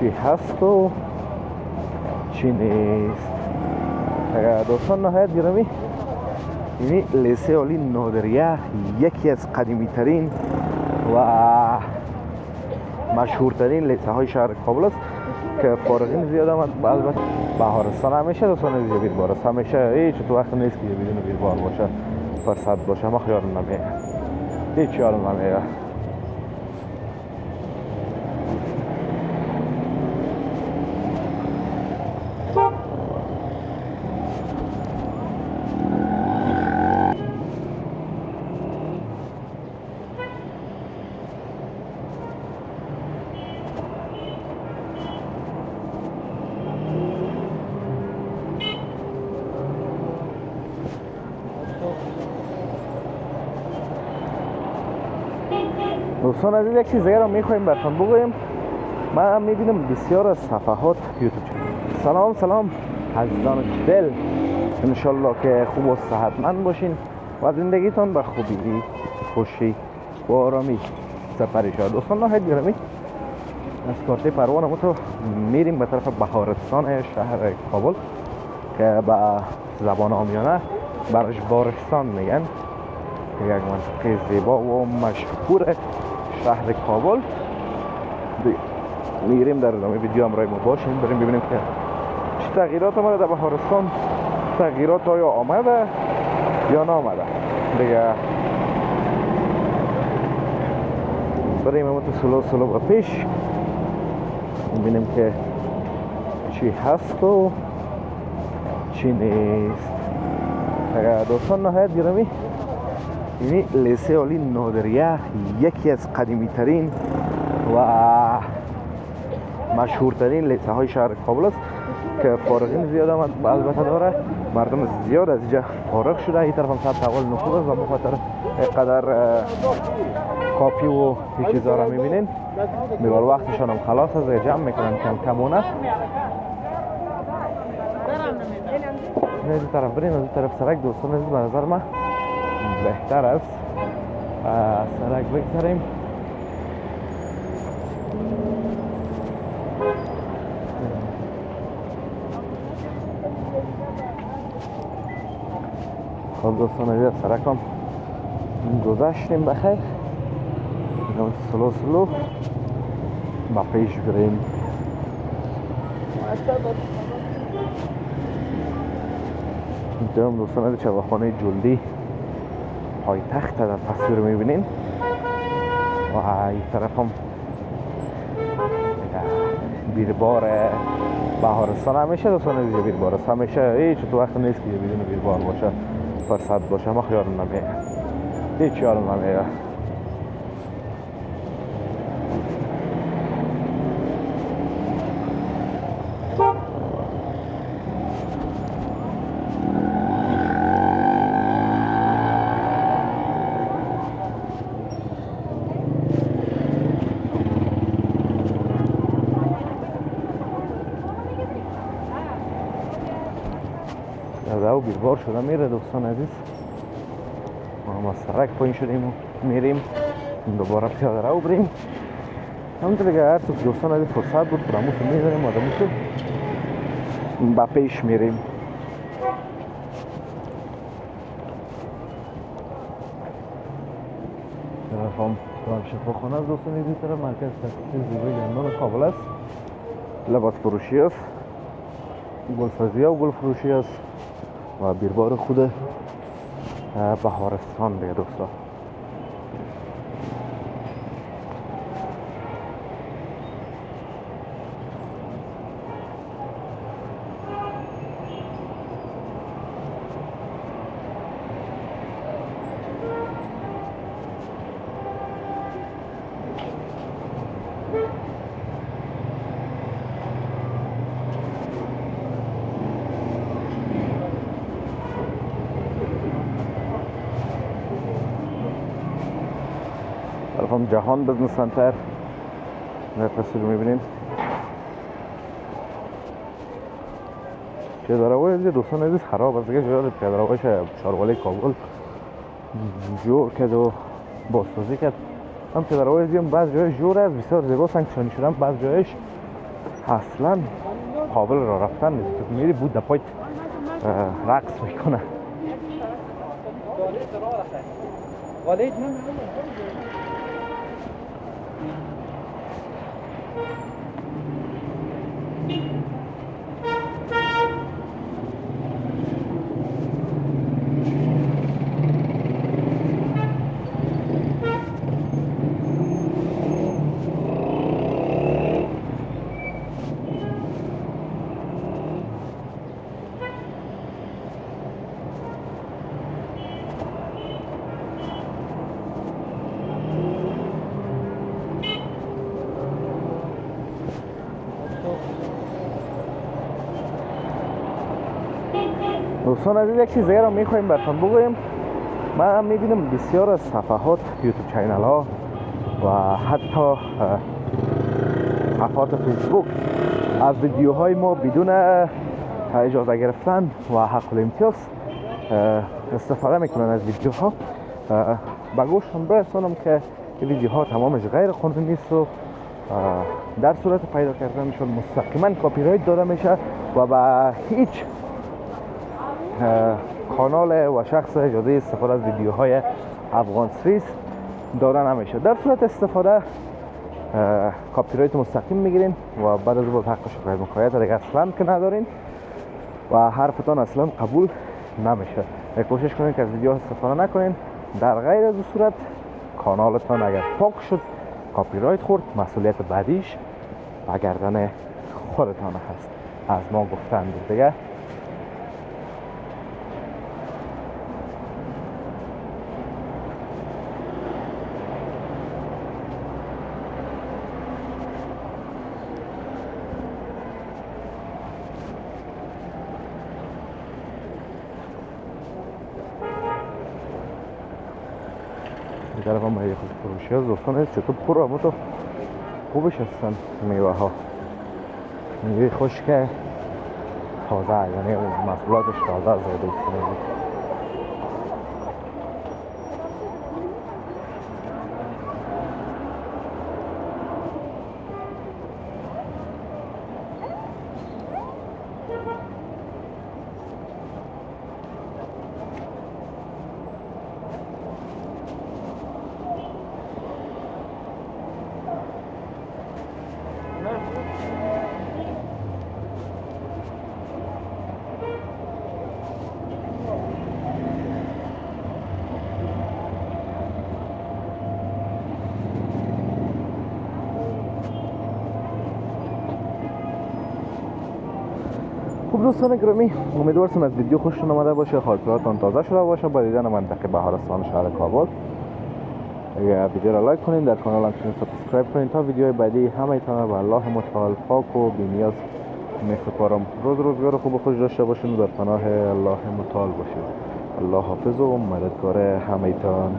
چی هست و چی نیست. دوستان نهایت گرامی، یعنی لیسه عالی نادریه یکی از قدیمی ترین و مشهورترین لیسه های شهر کابل است که فارغین زیاد آمد. البته بهارستان همیشه دوستان دیگه بیر بار است، همیشه هیچ تو وقت نیست که بدون بیر بار باشه، فرصت باشه. ما خیال نمیه، هیچ یار نمیه. دوستان عزیز، یک چیز دیگه رو میخوایم براتون بگویم. من میبینم بسیار از صفحات یوتیوب. سلام عزیزان دل، انشالله که خوب و صحتمند باشین و زندگیتان به خوبی، خوشی و آرامی سپری شد. دوستان نهایت گرامی، از کارته پروانه ما تو میریم به طرف بهارستان شهر کابل که به زبان عامیانه برش بارستان میگن، یک منطقه زیبا و مشهور شهر کابل. میریم در ادامه ویدیو همراه ما باشین، بریم ببینیم که چه تغییرات آمده در بهارستان. تغییرات آیا آمده یا نامده دیگه. بریم ما تو سلو با پیش ببینیم که چی هست و چی نیست. دوستان نهایت گرامی، یعنی لیسه عالی نادریه یکی از قدیمی ترین و مشهورترین لیسه های شهر کابل است که فارغین زیاد آمد. البته داره مردم زیاد از اینجا فارغ شده. این طرف هم سطح اول نفوذ است و بخاطر اینقدر کافی و این چیزا رو میبینین میبار وقتشان هم خلاص است، جمع میکنن کمونه. از این طرف بریم، از این طرف سرک. دوستان عزیز، به نظر من بهتر است سرک بگذاریم. خب دوستان عزیز، سرک هم گذاشتیم بخیر. سلو با پیش بریم. اینجا هم دوستان عزیز چراغخانه جلدی پایتخت در تصویر میبینین و این طرف هم بیربار بهارستان. همیشه دوستان عزیز بیربار است، همیشه هیچ تو وقت نیست که بدون بیربار باشه، فرصت باشه. ما خیال نمیه، هیچ یار نمیه. او بیربار شده میره دوستان عزیز. ما از سرک پایین شدیم و میریم دوباره پیاده رو بریم. همونطور دیگه هر تو دوستان عزیز فرصت بود فراموش میذاریم و دموشو با پیش میریم. طرف هم شفاخانه از دوستان عزیز، طرف مرکز تحقیق زیبای گندان کابل است. لباس فروشی است، گلفزیه و گل فروشی است و بیربار خود بهارستان دیگه دوستان. طرفم جهان بزنس سنتر در تصویر میبینین. پیاده‌روی اینجا دوستان عزیز خراب است دیگه. جای پیاده‌رویش شاروالی کابل جور کرد و بازسازی کرد. هم پیاده‌روی هم بعض جایش جور است، بسیار زیبا سنگشانی شدن، بعض جایش اصلا قابل را رفتن نیست. تو میری بود پایت رقص میکنه. دوستان عزیز، یک چیز دیگر رو میخوایم براتون بگویم. من میبینم بسیار از صفحات یوتیوب چینل ها و حتی صفحات فیسبوک از ویدیوهای ما بدون اجازه گرفتن و حق الامتیاز استفاده میکنن از ویدیوها. به گوشم برسانم که این ویدیوها تمامش غیر قانونی است و در صورت پیدا کردنشون مستقیما کپی رایت داده میشه و به هیچ کانال و شخص اجازه استفاده از ویدیوهای افغان سریس داده نمیشه. در صورت استفاده کپی رایت مستقیم میگیرین و بعد از باز حقش رو مقایت دیگه اصلا که ندارین و حرفتان اصلا قبول نمیشه. کوشش کنین که از ویدیو استفاده نکنین. در غیر از صورت کانالتان اگر پاک شد، کپی رایت خورد، مسئولیت بعدیش به گردن خودتان هست. از ما گفتن دیگه. دیگر هم باید خود فروشی از دوستان هست چطور پر اما تو خوبش هستن میوه ها. میوه خشک تازه، یعنی محصولاتش تازه زیاده استفاده. خب دوستان گرامی، امیدوارم از ویدیو خوشتون اومده باشه، خاطراتتان تازه شده باشه با دیدن منطقه بهارستان شهر کابل. ویدیو را لایک کنین، در کانال هم سابسکرایب کنین تا ویدیوهای بعدی همه تان به الله متعال پاک و بی‌نیاز میسپارم. روزگار خوب و خوش داشته باشین و در پناه الله متعال باشید. الله حافظ و مددگار همه تان.